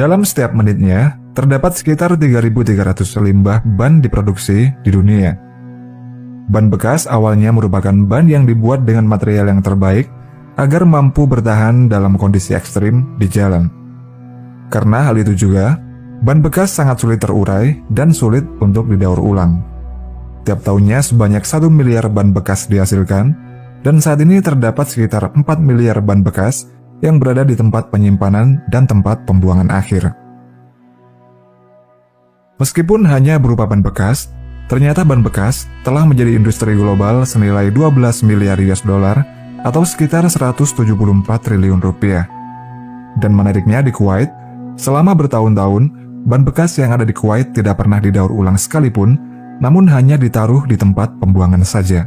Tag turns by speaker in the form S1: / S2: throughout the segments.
S1: Dalam setiap menitnya, terdapat sekitar 3.300 limbah ban diproduksi di dunia. Ban bekas awalnya merupakan ban yang dibuat dengan material yang terbaik agar mampu bertahan dalam kondisi ekstrim di jalan. Karena hal itu juga, ban bekas sangat sulit terurai dan sulit untuk didaur ulang. Tiap tahunnya sebanyak 1 miliar ban bekas dihasilkan, dan saat ini terdapat sekitar 4 miliar ban bekas yang berada di tempat penyimpanan dan tempat pembuangan akhir. Meskipun hanya berupa ban bekas, ternyata ban bekas telah menjadi industri global senilai 12 miliar US dollar atau sekitar 174 triliun rupiah. Dan menariknya di Kuwait, selama bertahun-tahun, ban bekas yang ada di Kuwait tidak pernah didaur ulang sekalipun, namun hanya ditaruh di tempat pembuangan saja.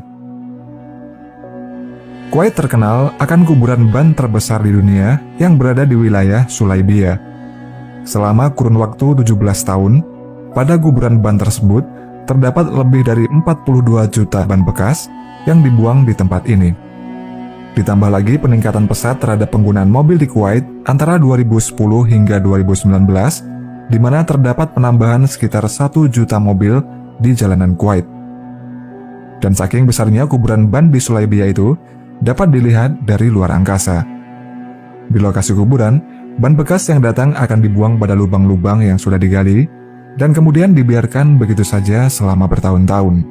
S1: Kuwait terkenal akan kuburan ban terbesar di dunia yang berada di wilayah Sulaibiyah. Selama kurun waktu 17 tahun, pada kuburan ban tersebut terdapat lebih dari 42 juta ban bekas yang dibuang di tempat ini. Ditambah lagi peningkatan pesat terhadap penggunaan mobil di Kuwait antara 2010 hingga 2019, di mana terdapat penambahan sekitar 1 juta mobil di jalanan Kuwait. Dan saking besarnya kuburan ban di Sulaibiyah itu, dapat dilihat dari luar angkasa. Di lokasi kuburan, ban bekas yang datang akan dibuang pada lubang-lubang yang sudah digali, dan kemudian dibiarkan begitu saja selama bertahun-tahun.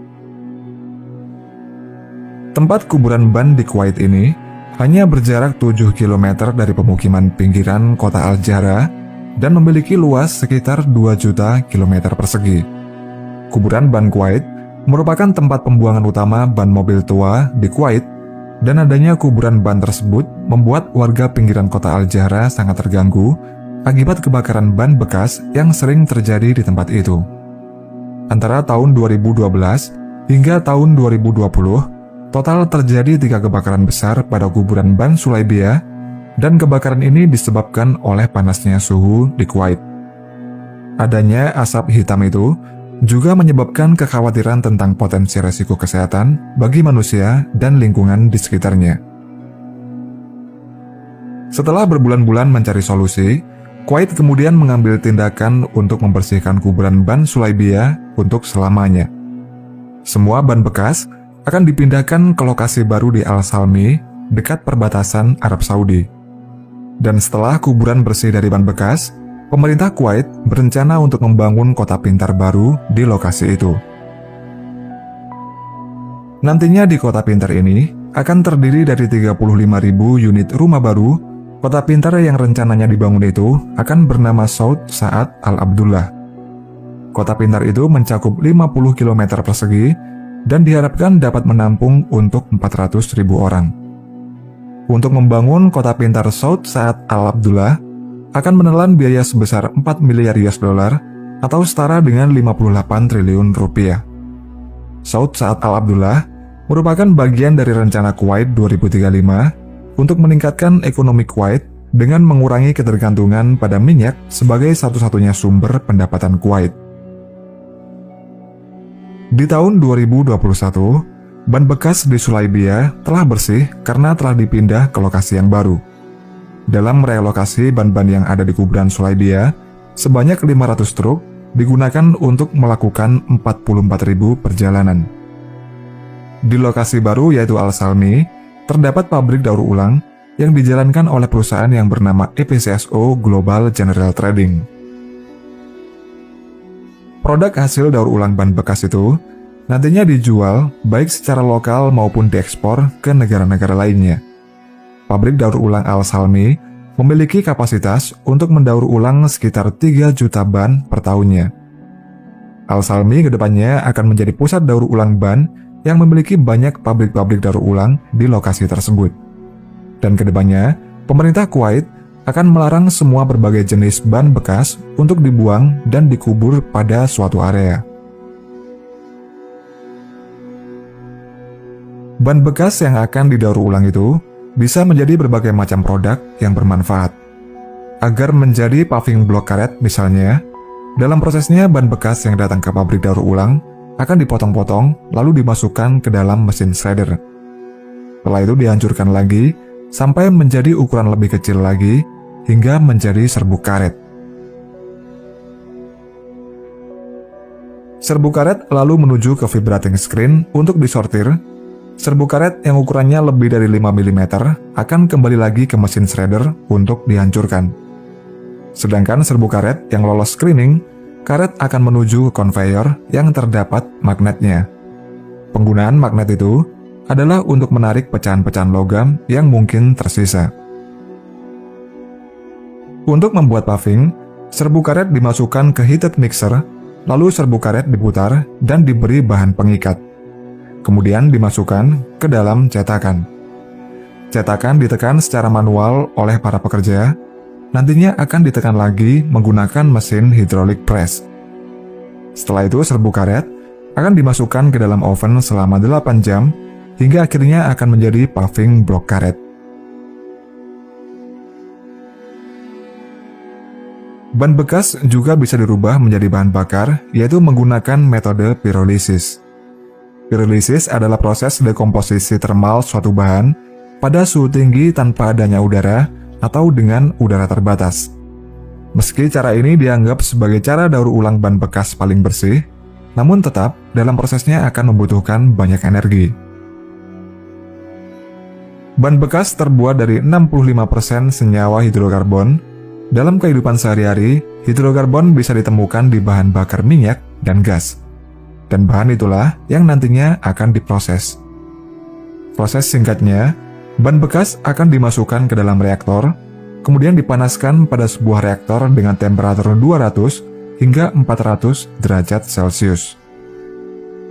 S1: Tempat kuburan ban di Kuwait ini hanya berjarak 7 km dari pemukiman pinggiran kota Al-Jahra dan memiliki luas sekitar 2 juta kilometer persegi. Kuburan ban Kuwait merupakan tempat pembuangan utama ban mobil tua di Kuwait, dan adanya kuburan ban tersebut membuat warga pinggiran kota Al-Jahra sangat terganggu akibat kebakaran ban bekas yang sering terjadi di tempat itu. Antara tahun 2012 hingga tahun 2020, total terjadi 3 kebakaran besar pada kuburan ban Sulaibiyah, dan kebakaran ini disebabkan oleh panasnya suhu di Kuwait. Adanya asap hitam itu juga menyebabkan kekhawatiran tentang potensi resiko kesehatan bagi manusia dan lingkungan di sekitarnya. Setelah berbulan-bulan mencari solusi, Kuwait kemudian mengambil tindakan untuk membersihkan kuburan ban Sulaibiyah untuk selamanya. Semua ban bekas akan dipindahkan ke lokasi baru di Al-Salmi, dekat perbatasan Arab Saudi. Dan setelah kuburan bersih dari ban bekas, pemerintah Kuwait berencana untuk membangun kota pintar baru di lokasi itu. Nantinya di kota pintar ini akan terdiri dari 35.000 unit rumah baru. Kota pintar yang rencananya dibangun itu akan bernama Saud Sa'ad Al-Abdullah. Kota pintar itu mencakup 50 km persegi dan diharapkan dapat menampung untuk 400.000 orang. Untuk membangun kota pintar Saud Sa'ad Al-Abdullah akan menelan biaya sebesar 4 miliar US dollar atau setara dengan 58 triliun rupiah. Saud Sa'ad Al-Abdullah merupakan bagian dari rencana Kuwait 2035 untuk meningkatkan ekonomi Kuwait dengan mengurangi ketergantungan pada minyak sebagai satu-satunya sumber pendapatan Kuwait. Di tahun 2021, ban bekas di Sulaibiyah telah bersih karena telah dipindah ke lokasi yang baru. Dalam relokasi ban-ban yang ada di kuburan Sulaibiyah, sebanyak 500 truk digunakan untuk melakukan 44.000 perjalanan. Di lokasi baru yaitu Al-Salmi, terdapat pabrik daur ulang yang dijalankan oleh perusahaan yang bernama EPCSO Global General Trading. Produk hasil daur ulang ban bekas itu nantinya dijual baik secara lokal maupun diekspor ke negara-negara lainnya. Pabrik daur ulang Al-Salmi memiliki kapasitas untuk mendaur ulang sekitar 3 juta ban per tahunnya. Al-Salmi kedepannya akan menjadi pusat daur ulang ban yang memiliki banyak pabrik-pabrik daur ulang di lokasi tersebut. Dan kedepannya, pemerintah Kuwait akan melarang semua berbagai jenis ban bekas untuk dibuang dan dikubur pada suatu area. Ban bekas yang akan didaur ulang itu bisa menjadi berbagai macam produk yang bermanfaat. Agar menjadi paving block karet misalnya, dalam prosesnya ban bekas yang datang ke pabrik daur ulang akan dipotong-potong lalu dimasukkan ke dalam mesin shredder. Setelah itu dihancurkan lagi sampai menjadi ukuran lebih kecil lagi hingga menjadi serbuk karet. Serbu karet lalu menuju ke vibrating screen untuk disortir. Serbu karet yang ukurannya lebih dari 5 mm akan kembali lagi ke mesin shredder untuk dihancurkan. Sedangkan serbu karet yang lolos screening, karet akan menuju ke konveyor yang terdapat magnetnya. Penggunaan magnet itu adalah untuk menarik pecahan-pecahan logam yang mungkin tersisa. Untuk membuat paving, serbu karet dimasukkan ke heated mixer, lalu serbu karet diputar dan diberi bahan pengikat. Kemudian dimasukkan ke dalam cetakan. Cetakan ditekan secara manual oleh para pekerja, nantinya akan ditekan lagi menggunakan mesin hydraulic press. Setelah itu serbu karet akan dimasukkan ke dalam oven selama 8 jam, hingga akhirnya akan menjadi paving blok karet. Ban bekas juga bisa dirubah menjadi bahan bakar, yaitu menggunakan metode pirolisis. Pirolisis adalah proses dekomposisi termal suatu bahan pada suhu tinggi tanpa adanya udara atau dengan udara terbatas. Meski cara ini dianggap sebagai cara daur ulang ban bekas paling bersih, namun tetap dalam prosesnya akan membutuhkan banyak energi. Ban bekas terbuat dari 65% senyawa hidrokarbon. Dalam kehidupan sehari-hari, hidrokarbon bisa ditemukan di bahan bakar minyak dan gas. Dan bahan itulah yang nantinya akan diproses. Proses singkatnya, ban bekas akan dimasukkan ke dalam reaktor, kemudian dipanaskan pada sebuah reaktor dengan temperatur 200 hingga 400 derajat Celcius.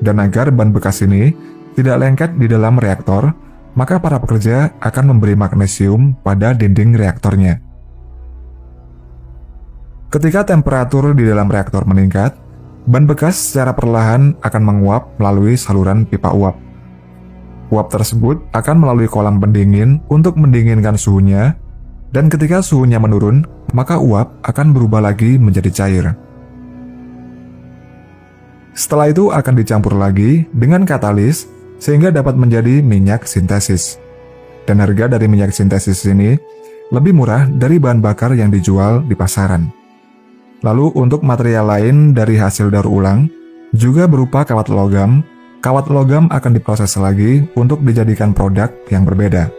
S1: Dan agar ban bekas ini tidak lengket di dalam reaktor, maka para pekerja akan memberi magnesium pada dinding reaktornya. Ketika temperatur di dalam reaktor meningkat, ban bekas secara perlahan akan menguap melalui saluran pipa uap. Uap tersebut akan melalui kolam pendingin untuk mendinginkan suhunya, dan ketika suhunya menurun, maka uap akan berubah lagi menjadi cair. Setelah itu akan dicampur lagi dengan katalis sehingga dapat menjadi minyak sintesis. Dan harga dari minyak sintesis ini lebih murah dari bahan bakar yang dijual di pasaran. Lalu untuk material lain dari hasil daur ulang juga berupa kawat logam. Kawat logam akan diproses lagi untuk dijadikan produk yang berbeda.